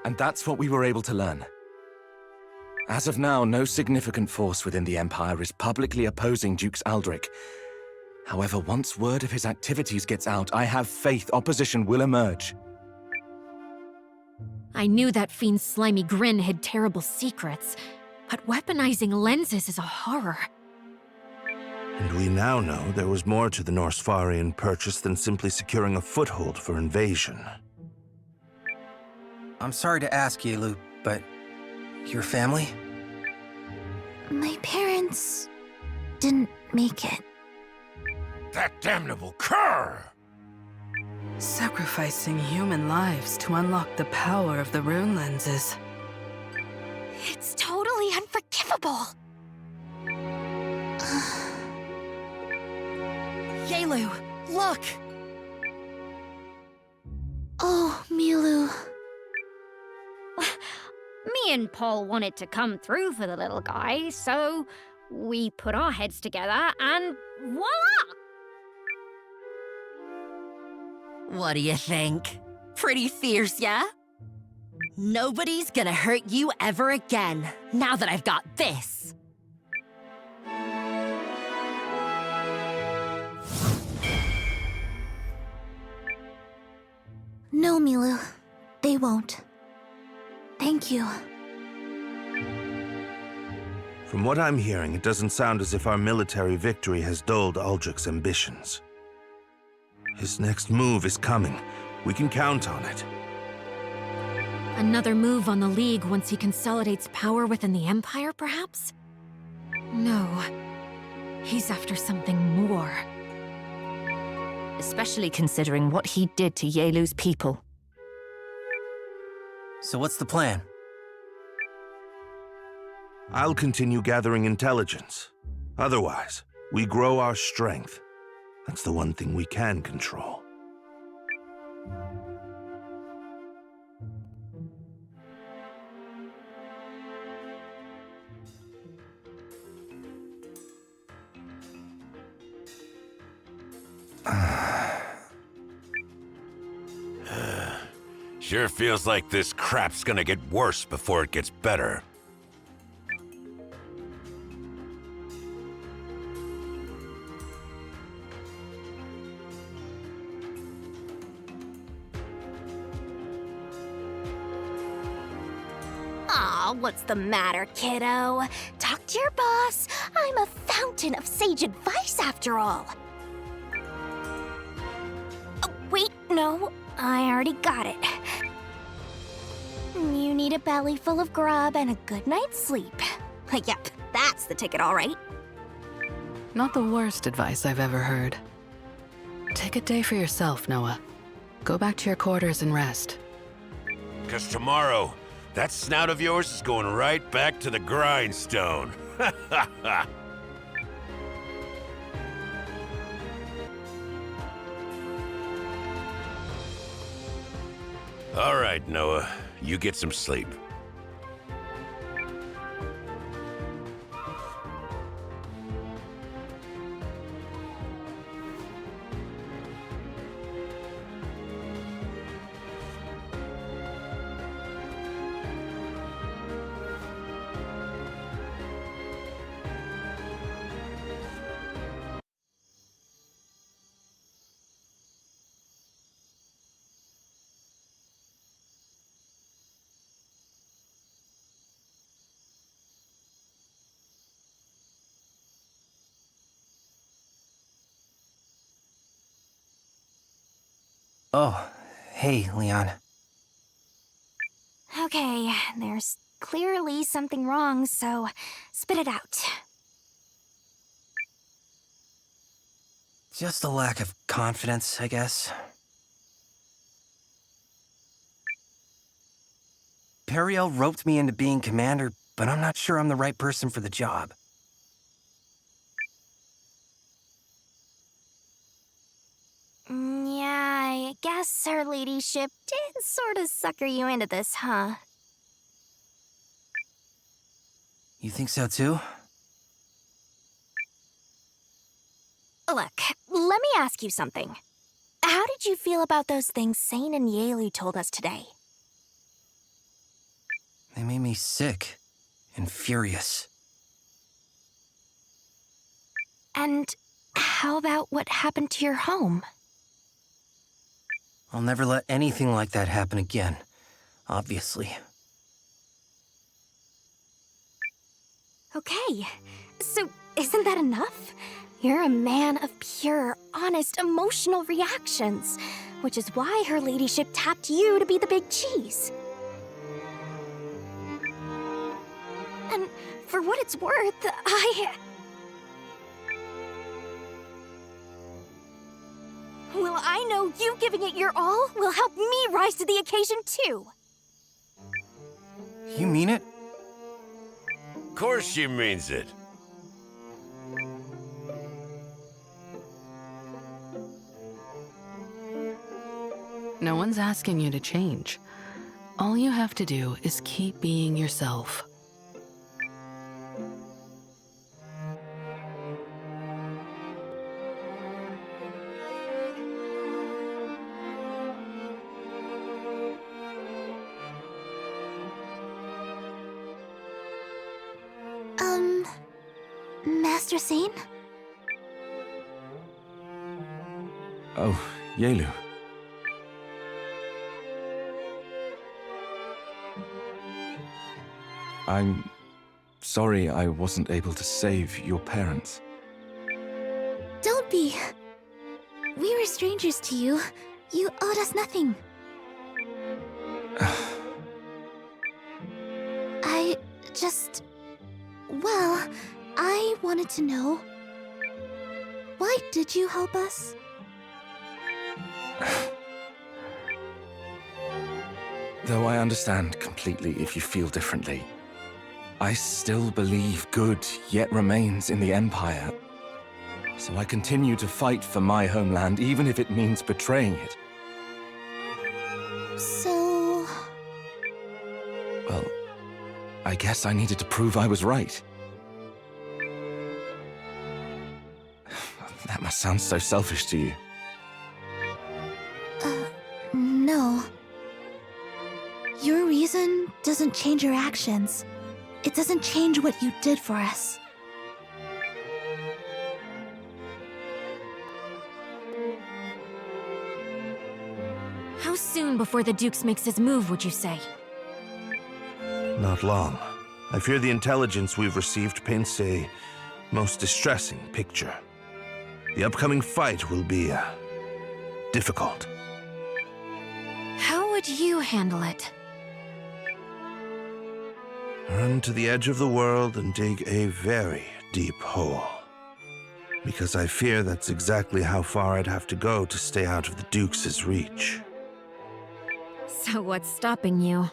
And that's what we were able to learn. As of now, no significant force within the Empire is publicly opposing Dukes Aldrich. However, once word of his activities gets out, I have faith opposition will emerge. I knew that fiend's slimy grin hid terrible secrets, but weaponizing lenses is a horror. And we now know there was more to the Norsfarian purchase than simply securing a foothold for invasion. I'm sorry to ask, Yelu, but your family? My parents didn't make it. That damnable cur! Sacrificing human lives to unlock the power of the rune lenses. It's totally unforgivable. Yelu, look! Oh, Milu. Me and Paul wanted to come through for the little guy, so we put our heads together and voila! What do you think? Pretty fierce, yeah? Nobody's gonna hurt you ever again, now that I've got this. No, Milu. They won't. Thank you. From what I'm hearing, it doesn't sound as if our military victory has dulled Aldrich's ambitions. His next move is coming. We can count on it. Another move on the League once he consolidates power within the Empire, perhaps? No. He's after something more. Especially considering what he did to Yelu's people. So what's the plan? I'll continue gathering intelligence. Otherwise, we grow our strength. That's the one thing we can control. Sure feels like this crap's gonna get worse before it gets better. Aw, what's the matter, kiddo? Talk to your boss. I'm a fountain of sage advice, after all. Oh, wait, no. I already got it. You need a belly full of grub and a good night's sleep. Yep, that's the ticket, all right. Not the worst advice I've ever heard. Take a day for yourself, Noah. Go back to your quarters and rest. 'Cause tomorrow, that snout of yours is going right back to the grindstone. All right, Noah. You get some sleep. Oh, hey, Leon. Okay, there's clearly something wrong, so spit it out. Just a lack of confidence, I guess. Periel roped me into being commander, but I'm not sure I'm the right person for the job. Yeah, I guess her ladyship did sort of sucker you into this, huh? You think so too? Look, let me ask you something. How did you feel about those things Sane and Yaelu told us today? They made me sick and furious. And how about what happened to your home? I'll never let anything like that happen again, obviously. Okay, so isn't that enough? You're a man of pure, honest, emotional reactions, which is why her ladyship tapped you to be the big cheese. And for what it's worth, Well, I know you giving it your all will help me rise to the occasion too. You mean it? Of course she means it. No one's asking you to change. All you have to do is keep being yourself. Master Sane? Oh, Yaelu. I'm sorry I wasn't able to save your parents. Don't be. We were strangers to you. You owed us nothing. I just... Well, I wanted to know. Why did you help us? Though I understand completely if you feel differently, I still believe good yet remains in the Empire. So I continue to fight for my homeland, even if it means betraying it. So... Well, I guess I needed to prove I was right. That must sound so selfish to you. No. Your reason doesn't change your actions. It doesn't change what you did for us. How soon before the Dukes makes his move, would you say? Not long. I fear the intelligence we've received paints a most distressing picture. The upcoming fight will be difficult. How would you handle it? Run to the edge of the world and dig a very deep hole. Because I fear that's exactly how far I'd have to go to stay out of the Dukes' reach. So what's stopping you?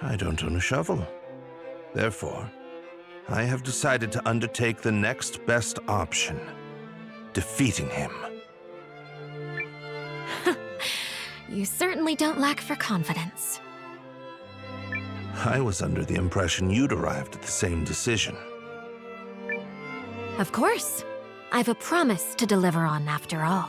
I don't own a shovel. Therefore, I have decided to undertake the next best option. Defeating him. You certainly don't lack for confidence. I was under the impression you'd arrived at the same decision. Of course. I've a promise to deliver on after all.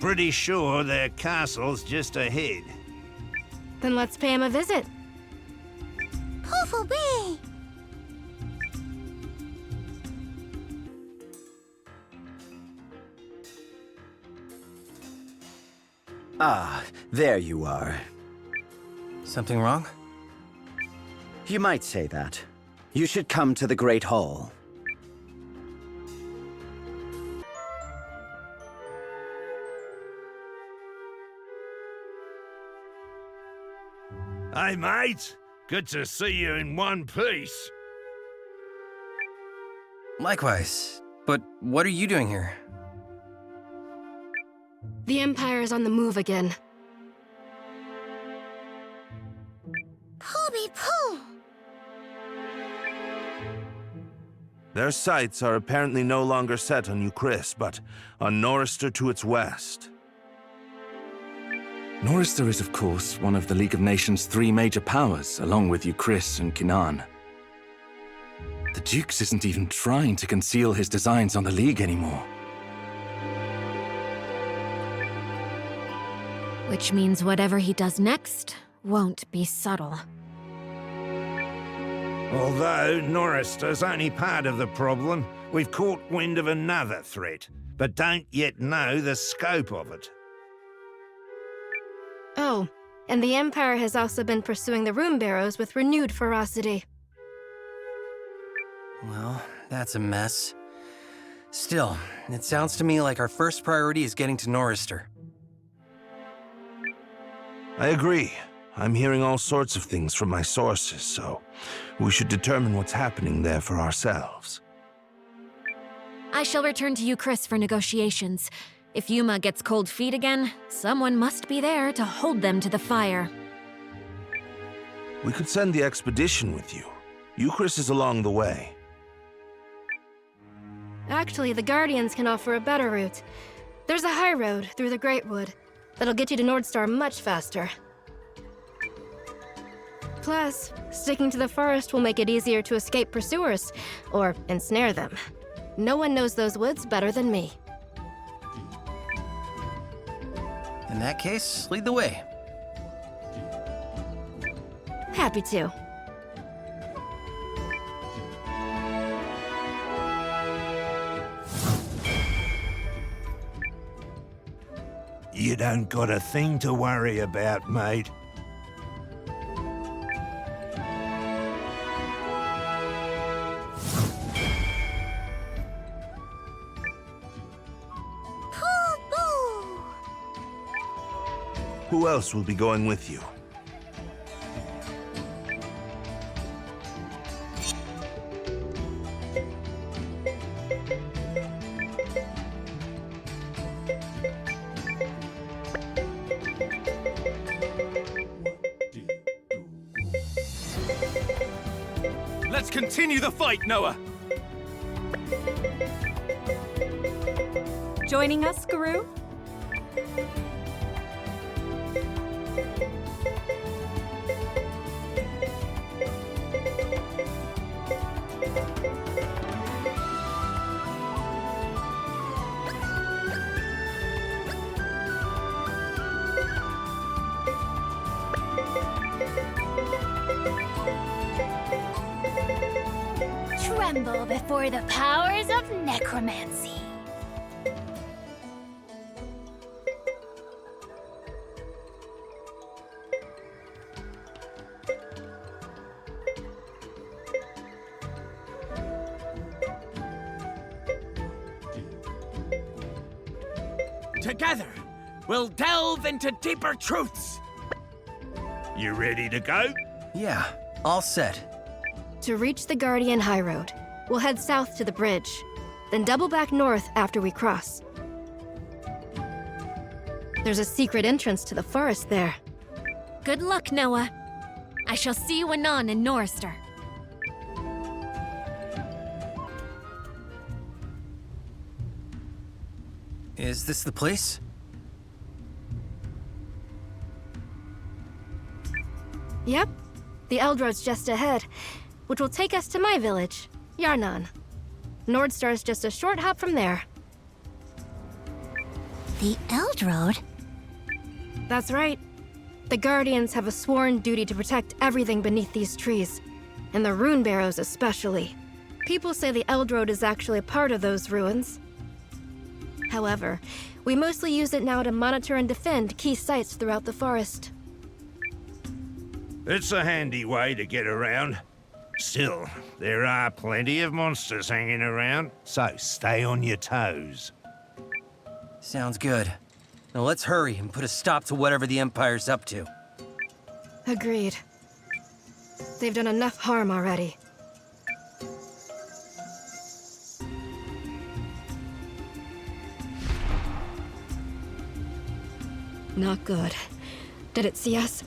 Pretty sure their castle's just ahead. Then let's pay him a visit. Ah, there you are. Something wrong? You might say that. You should come to the Great Hall. Hey, mate. Good to see you in one piece. Likewise. But what are you doing here? The Empire is on the move again. Their sights are apparently no longer set on Euchris, but on Norrister to its west. Norrister is, of course, one of the League of Nations' 3 major powers, along with Euchris and Kinan. The Dukes isn't even trying to conceal his designs on the League anymore. Which means whatever he does next won't be subtle. Although Norrister's only part of the problem, we've caught wind of another threat, but don't yet know the scope of it. Oh, and the Empire has also been pursuing the Rune Barrows with renewed ferocity. Well, that's a mess. Still, it sounds to me like our first priority is getting to Norrister. I agree. I'm hearing all sorts of things from my sources, so we should determine what's happening there for ourselves. I shall return to Euchris for negotiations. If Yuma gets cold feet again, someone must be there to hold them to the fire. We could send the expedition with you. Euchris is along the way. Actually, the Guardians can offer a better route. There's a high road through the Great Wood that'll get you to Nordstar much faster. Plus, sticking to the forest will make it easier to escape pursuers, or ensnare them. No one knows those woods better than me. In that case, lead the way. Happy to. You don't got a thing to worry about, mate. Who else will be going with you? Let's continue the fight, Noah! Joining us, Guru? Tremble before the powers of necromancy. Together, we'll delve into deeper truths. You ready to go? Yeah, all set. To reach the Guardian High Road, we'll head south to the bridge, then double back north after we cross. There's a secret entrance to the forest there. Good luck, Noah. I shall see you anon in Norrister. Is this the place? Yep. The Eldroad's just ahead, which will take us to my village, Yarnan. Nordstar's just a short hop from there. The Eldroad? That's right. The Guardians have a sworn duty to protect everything beneath these trees, and the Rune Barrows especially. People say the Eldroad is actually a part of those ruins. However, we mostly use it now to monitor and defend key sites throughout the forest. It's a handy way to get around. Still, there are plenty of monsters hanging around, so stay on your toes. Sounds good. Now let's hurry and put a stop to whatever the Empire's up to. Agreed. They've done enough harm already. Not good. Did it see us?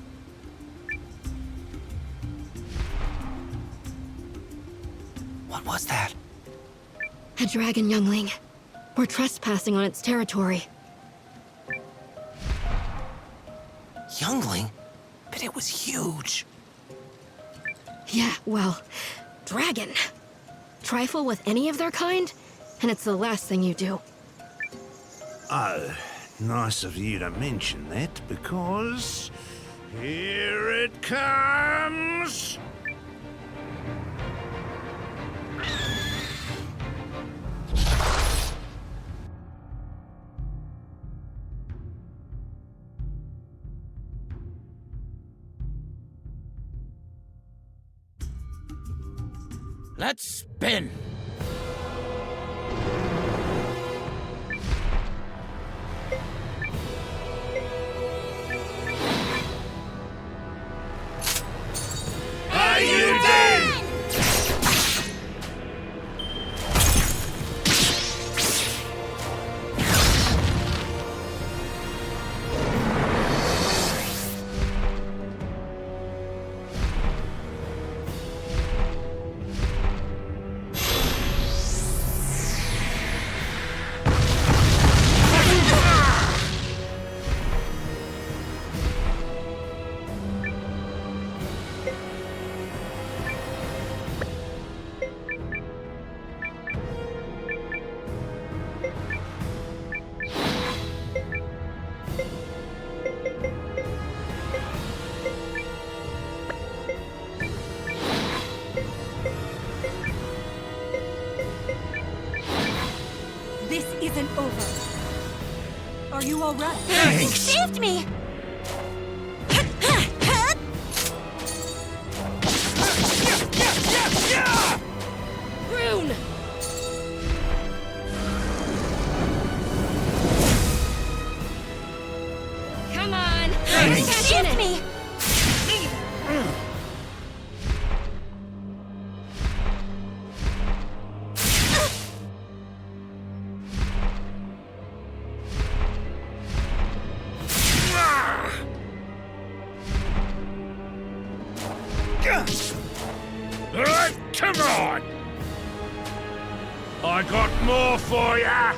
What was that? A dragon youngling. We're trespassing on its territory. Youngling? But it was huge. Yeah, well, dragon. Trifle with any of their kind, and it's the last thing you do. Oh, nice of you to mention that, because... here it comes! Let's spin. Eiyuden! This isn't over. Are you all right? Thanks. Saved me! Rune! Come on! Saved me! Come on! I got more for ya!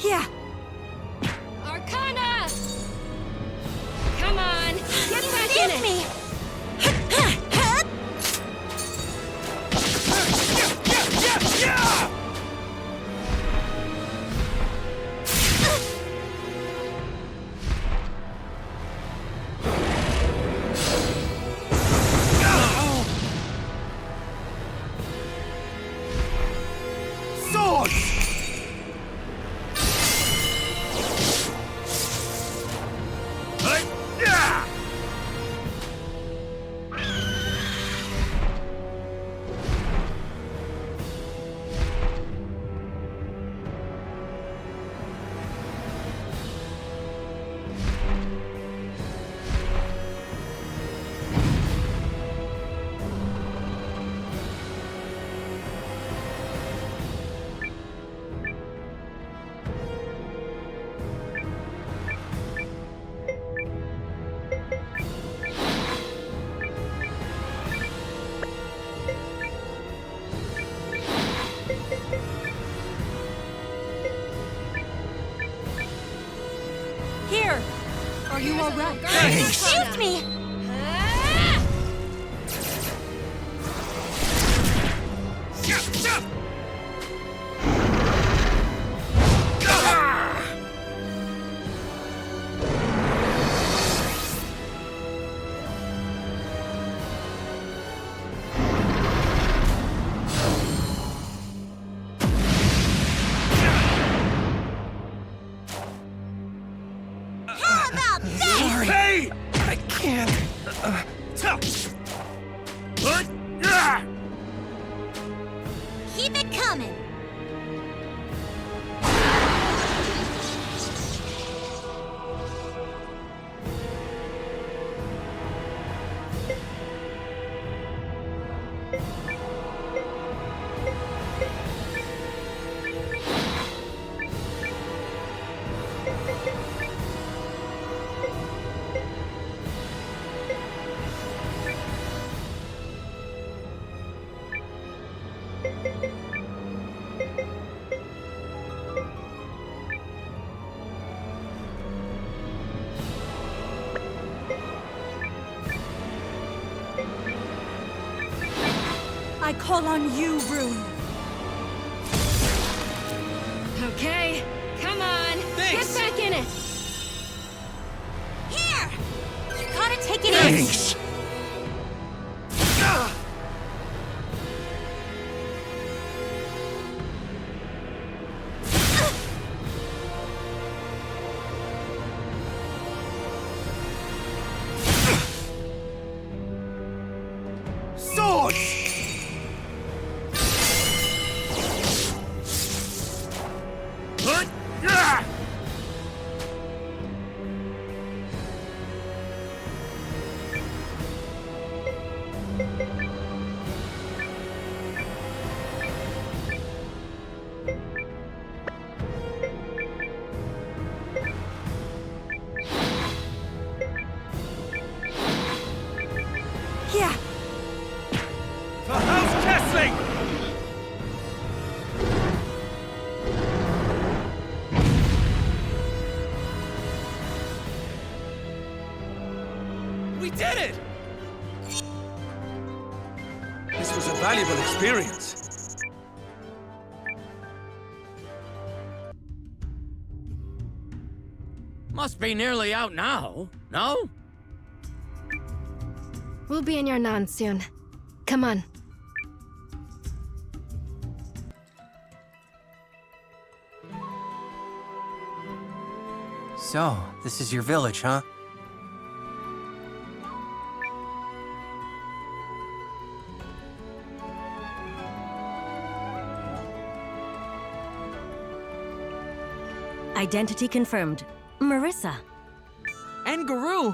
Yeah! Arcana! Come on! Get back in it! Me! Are you alright? You saved me! Hey! I can't. Keep it coming! I call on you, Rune. Okay, come on. Thanks. Get back in it. Here! You gotta take it Thanks. Swords! Yeah. For House Kessling! We did it! This was a valuable experience. Must be nearly out now, no? We'll be in your non soon. Come on. So, this is your village, huh? Identity confirmed. Marissa. And Guru!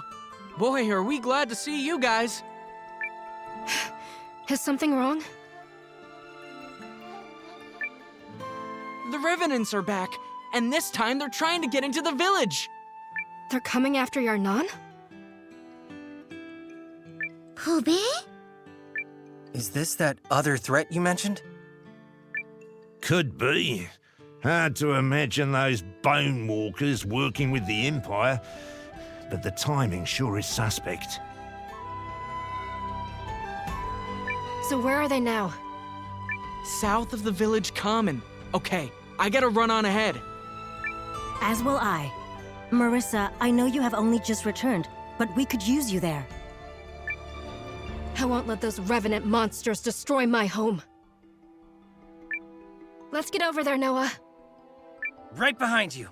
Boy, are we glad to see you guys. Is something wrong? The Revenants are back, and this time they're trying to get into the village. They're coming after your non? Poobie? Is this that other threat you mentioned? Could be. Hard to imagine those Bone Walkers working with the Empire, but the timing sure is suspect. So where are they now? South of the village common. Okay, I gotta run on ahead. As will I. Marissa, I know you have only just returned, but we could use you there. I won't let those revenant monsters destroy my home. Let's get over there, Noah. Right behind you.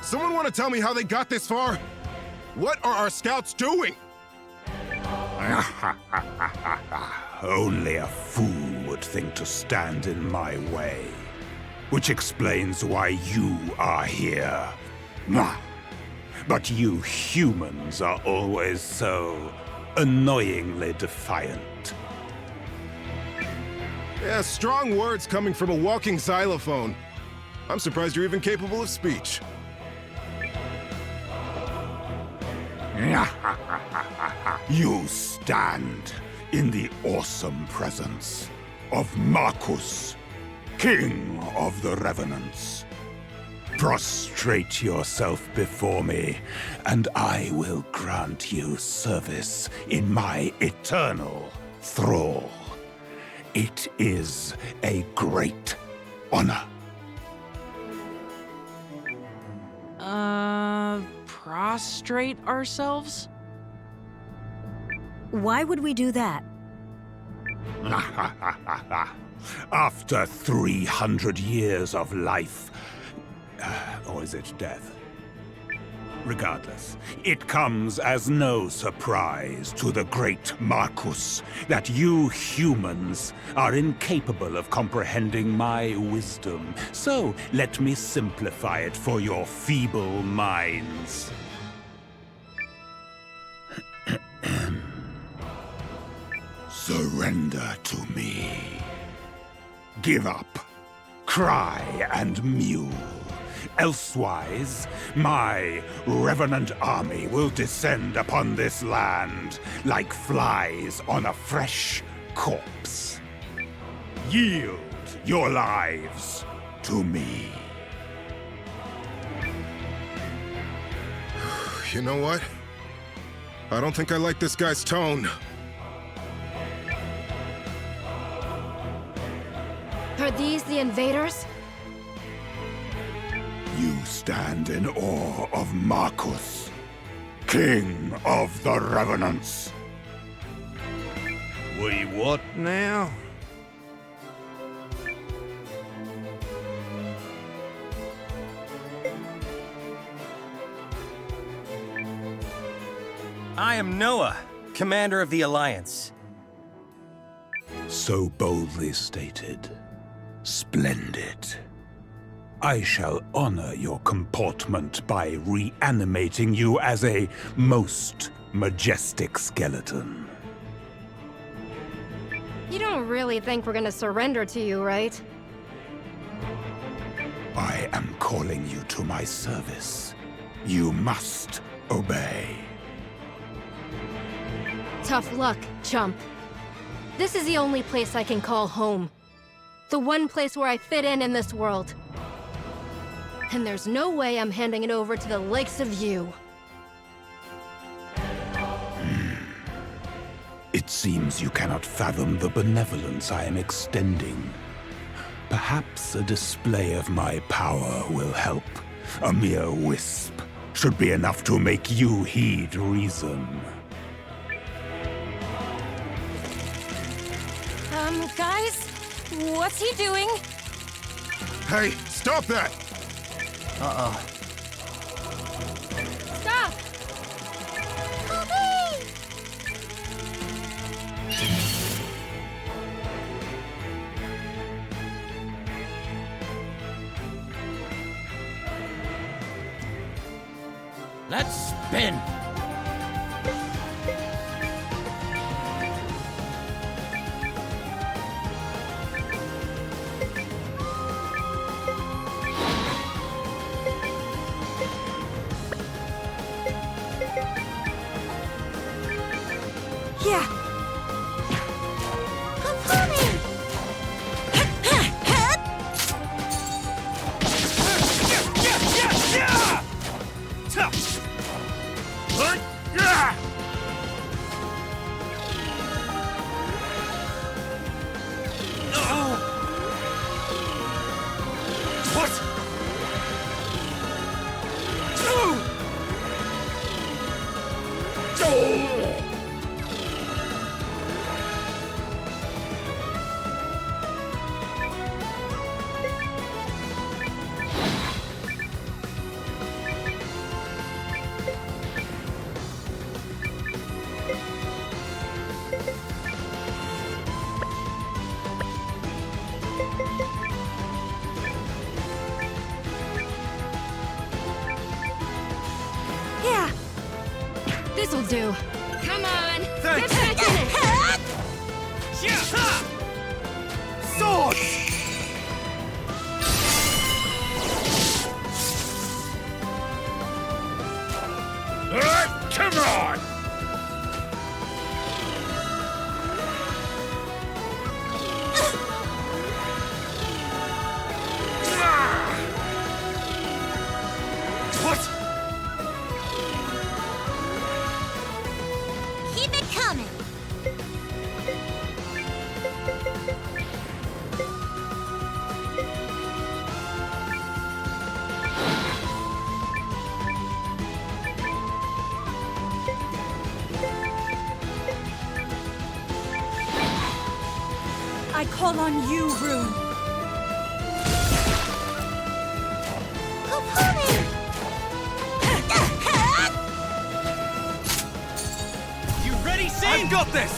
Someone want to tell me how they got this far? What are our scouts doing? Only a fool would think to stand in my way. Which explains why you are here. But you humans are always so annoyingly defiant. Yeah, strong words coming from a walking xylophone. I'm surprised you're even capable of speech. You stand in the awesome presence of Markus, King of the Revenants. Prostrate yourself before me, and I will grant you service in my eternal thrall. It is a great honor. Prostrate ourselves? Why would we do that? After 300 years of life, or is it death? Regardless, it comes as no surprise to the great Markus that you humans are incapable of comprehending my wisdom. So let me simplify it for your feeble minds. Surrender to me. Give up. Cry and mew. Elsewise, my revenant army will descend upon this land like flies on a fresh corpse. Yield your lives to me. You know what? I don't think I like this guy's tone. Are these the invaders? You stand in awe of Markus, King of the Revenants. We what now? I am Noah, commander of the Alliance. So boldly stated. Splendid. I shall honor your comportment by reanimating you as a most majestic skeleton. You don't really think we're gonna surrender to you, right? I am calling you to my service. You must obey. Tough luck, chump. This is the only place I can call home. The one place where I fit in this world. And there's no way I'm handing it over to the likes of you. It seems you cannot fathom the benevolence I am extending. Perhaps a display of my power will help. A mere wisp should be enough to make you heed reason. Guys? What's he doing? Hey, stop that! Uh-oh. Stop! Let's spin! Yeah. Yeah. This'll do. Come on. Get back in it. Sword! Come on! coming! I call on you, Rune. You ready, Sin? I've got this!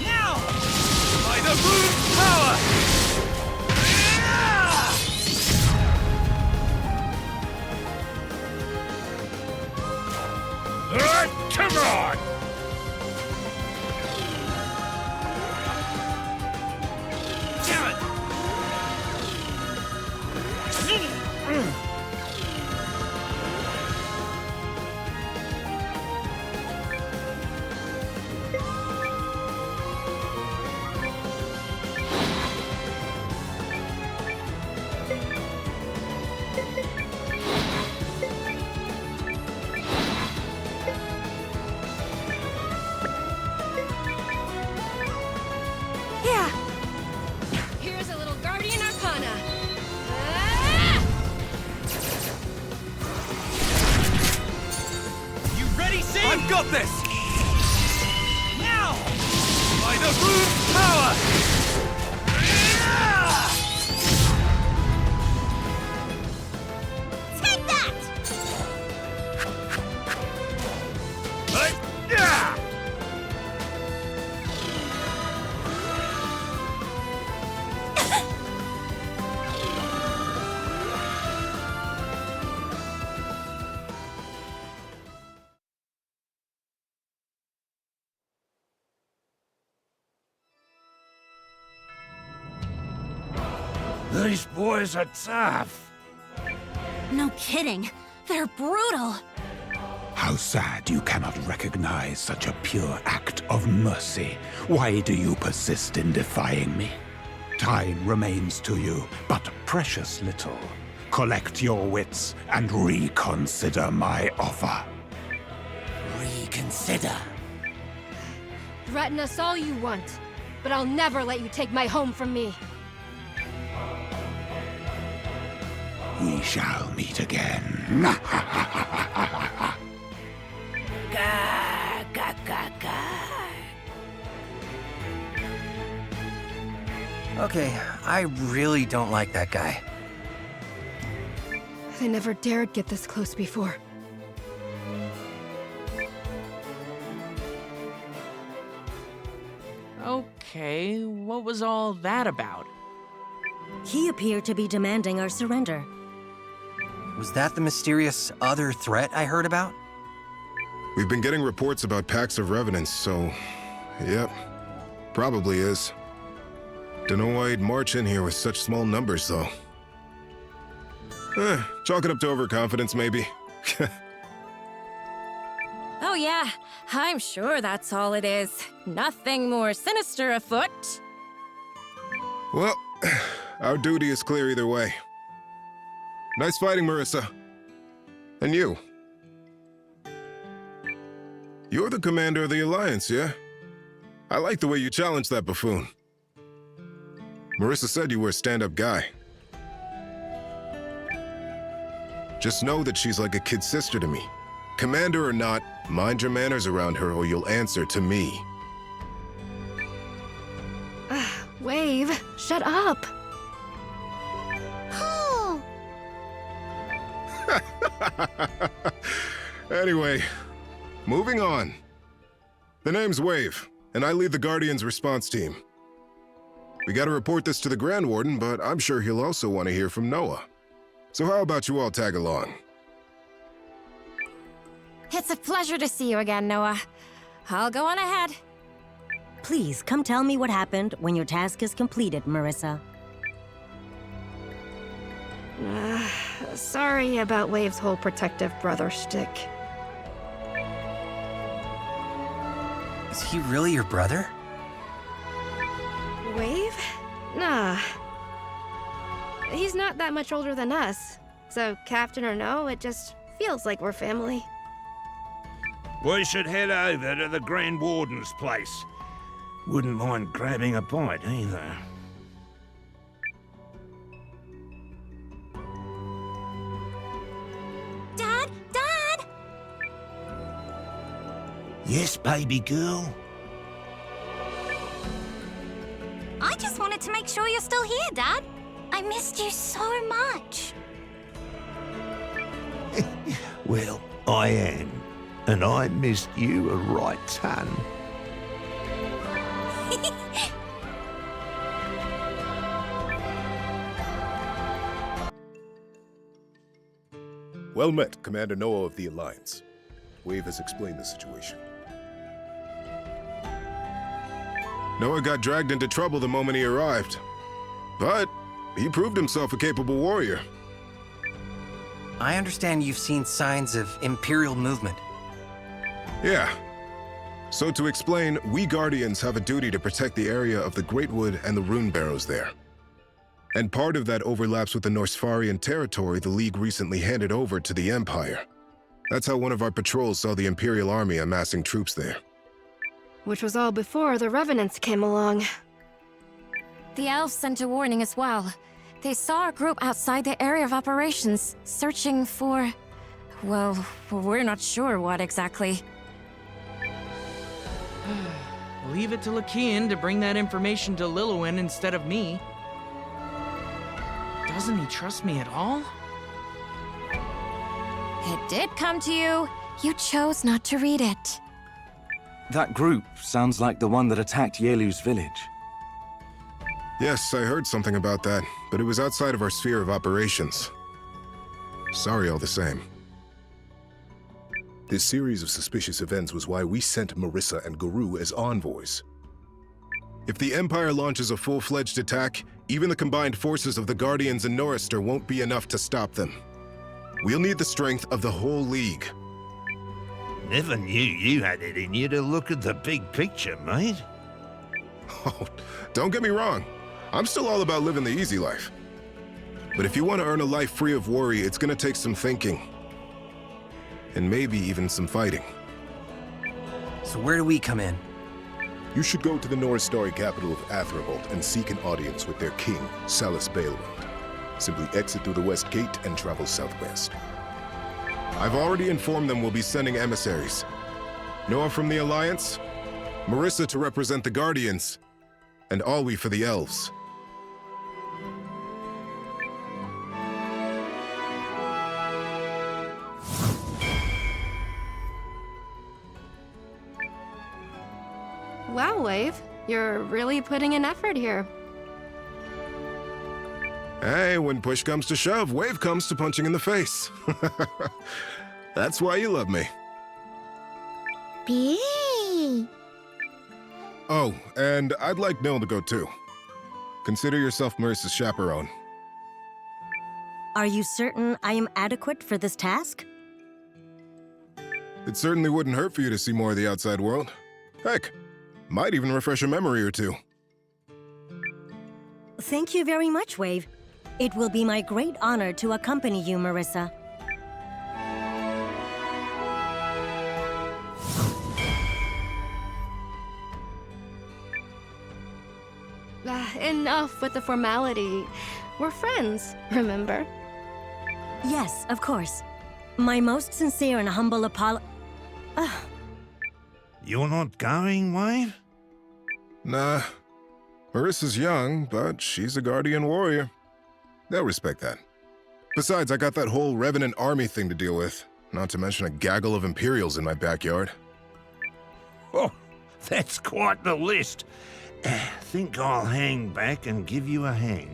Now! By the moon's power! Come on! Yeah! Here's a little Guardian Arcana. Ah! You ready, Sin? I've got this! Now! By the moon's power! Take that! These boys are tough. No kidding. They're brutal. How sad you cannot recognize such a pure act of mercy. Why do you persist in defying me? Time remains to you, but precious little. Collect your wits and reconsider my offer. Reconsider. Threaten us all you want, but I'll never let you take my home from me. We shall meet again. Gah, gah, gah, gah. Okay, I really don't like that guy. I never dared get this close before. Okay, what was all that about? He appeared to be demanding our surrender. Was that the mysterious other threat I heard about? We've been getting reports about packs of revenants, so... Yep. Probably is. Dunno why he'd march in here with such small numbers, though. Chalk it up to overconfidence, maybe. Oh, yeah. I'm sure that's all it is. Nothing more sinister afoot. Well, our duty is clear either way. Nice fighting, Marissa. And you. You're the commander of the Alliance, yeah? I like the way you challenged that buffoon. Marissa said you were a stand-up guy. Just know that she's like a kid sister to me. Commander or not, mind your manners around her or you'll answer to me. Wave, shut up. Anyway, moving on. The name's Wave, and I lead the Guardians response team. We gotta report this to the Grand Warden, but I'm sure he'll also want to hear from Noah. So how about you all tag along? It's a pleasure to see you again, Noah. I'll go on ahead. Please, come tell me what happened when your task is completed, Marissa. Sorry about Wave's whole protective brother shtick. Is he really your brother? Wave? Nah. He's not that much older than us. So, captain or no, it just feels like we're family. We should head over to the Grand Warden's place. Wouldn't mind grabbing a bite either. Dad! Dad! Yes, baby girl? I just wanted to make sure you're still here, Dad. I missed you so much. Well, I am. And I missed you a right ton. Well met, Commander Noah of the Alliance. Wave has explained the situation. Noah got dragged into trouble the moment he arrived. But he proved himself a capable warrior. I understand you've seen signs of Imperial movement. Yeah. So to explain, we Guardians have a duty to protect the area of the Great Wood and the Rune Barrows there. And part of that overlaps with the Norsfarian territory the League recently handed over to the Empire. That's how one of our patrols saw the Imperial Army amassing troops there. Which was all before the Revenants came along. The elves sent a warning as well. They saw a group outside the area of operations, searching for... well, we're not sure what exactly. Leave it to Lakian to bring that information to Lilywin instead of me. Doesn't he trust me at all? It did come to you. You chose not to read it. That group sounds like the one that attacked Yelu's village. Yes, I heard something about that, but it was outside of our sphere of operations. Sorry all the same. This series of suspicious events was why we sent Marissa and Guru as envoys. If the Empire launches a full-fledged attack, even the combined forces of the Guardians and Norrister won't be enough to stop them. We'll need the strength of the whole League. Never knew you had it in you to look at the big picture, mate. Oh, don't get me wrong. I'm still all about living the easy life. But if you want to earn a life free of worry, it's gonna take some thinking. And maybe even some fighting. So where do we come in? You should go to the Norristari capital of Athrabolt and seek an audience with their king, Salus Balewand. Simply exit through the west gate and travel southwest. I've already informed them we'll be sending emissaries. Noah from the Alliance, Marissa to represent the Guardians, and Alwi for the Elves. Wow, Wave. You're really putting in effort here. Hey, when push comes to shove, Wave comes to punching in the face. That's why you love me. B. Oh, and I'd like Nil to go too. Consider yourself Marissa's chaperone. Are you certain I am adequate for this task? It certainly wouldn't hurt for you to see more of the outside world. Heck, might even refresh a memory or two. Thank you very much, Wave. It will be my great honor to accompany you, Marissa. Enough with the formality. We're friends, remember? Yes, of course. My most sincere and humble You're not going, Wave? Nah. Marissa's young, but she's a Guardian warrior. They'll respect that. Besides, I got that whole Revenant army thing to deal with. Not to mention a gaggle of Imperials in my backyard. Oh, that's quite the list. Think I'll hang back and give you a hand.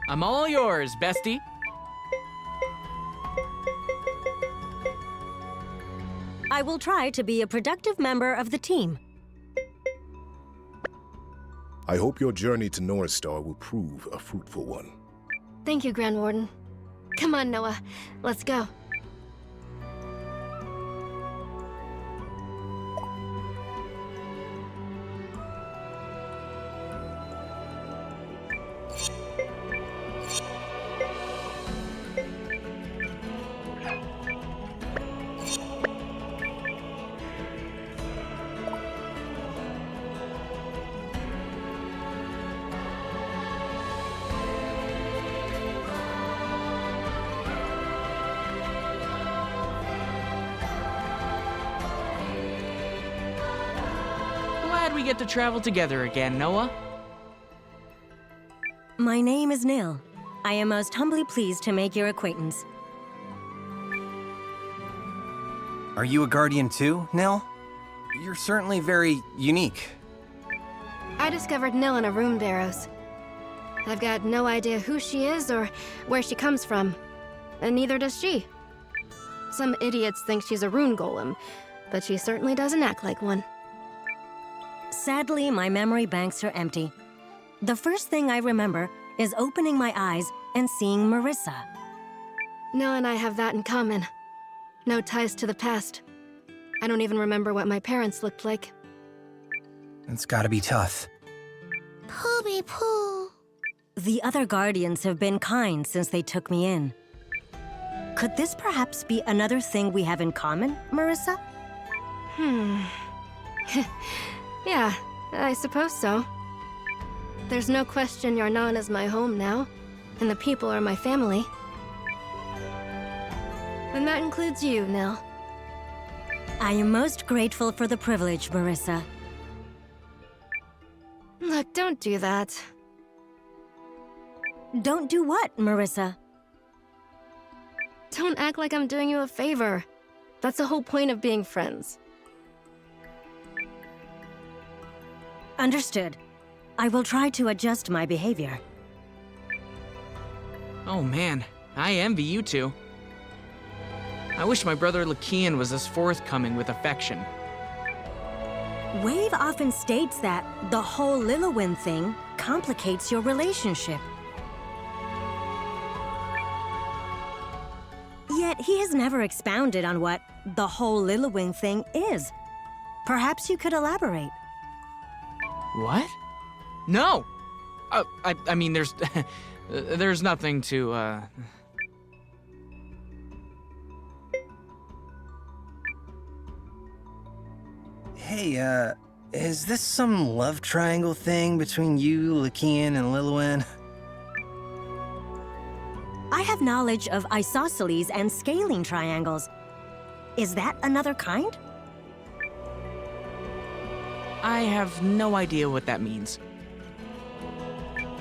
I'm all yours, bestie. I will try to be a productive member of the team. I hope your journey to Norristar will prove a fruitful one. Thank you, Grand Warden. Come on, Noah. Let's go. Glad we get to travel together again, Noah. My name is Nil. I am most humbly pleased to make your acquaintance. Are you a guardian too, Nil? You're certainly very unique. I discovered Nil in a rune barrows. I've got no idea who she is or where she comes from, and neither does she. Some idiots think she's a rune golem, but she certainly doesn't act like one. Sadly, my memory banks are empty. The first thing I remember is opening my eyes and seeing Marissa. Nil and I have that in common. No ties to the past. I don't even remember what my parents looked like. It's gotta be tough. Pooby poo. The other guardians have been kind since they took me in. Could this perhaps be another thing we have in common, Marissa? Yeah, I suppose so. There's no question Yarnan is my home now, and the people are my family. And that includes you, Nil. I am most grateful for the privilege, Marissa. Look, don't do that. Don't do what, Marissa? Don't act like I'm doing you a favor. That's the whole point of being friends. Understood. I will try to adjust my behavior. Oh man, I envy you two. I wish my brother Lakian was as forthcoming with affection. Wave often states that the whole Lillywin thing complicates your relationship. Yet he has never expounded on what the whole Lillywin thing is. Perhaps you could elaborate. What? No! I mean, there's... there's nothing to, Hey, is this some love triangle thing between you, Lakian, and Lillywin? I have knowledge of isosceles and scaling triangles. Is that another kind? I have no idea what that means.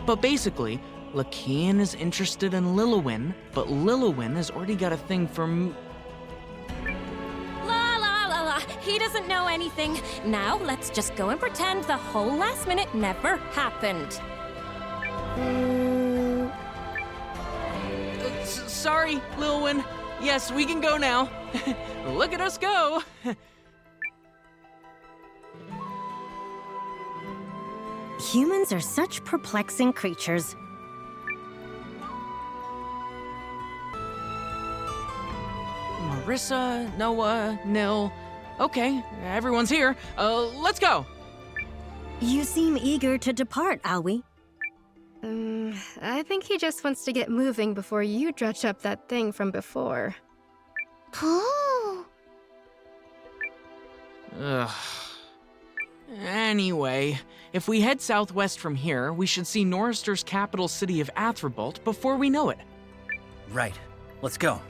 But basically, Lakian is interested in Lillywin, but Lillywin has already got a thing for La la la la. He doesn't know anything. Now let's just go and pretend the whole last minute never happened. Sorry, Lillywin. Yes, we can go now. Look at us go. Humans are such perplexing creatures. Marissa, Noah, Nil. Okay, everyone's here. Let's go. You seem eager to depart, Alwi. I think he just wants to get moving before you dredge up that thing from before. Ooh. Ugh. Anyway, if we head southwest from here, we should see Norrister's capital city of Athribult before we know it. Right. Let's go.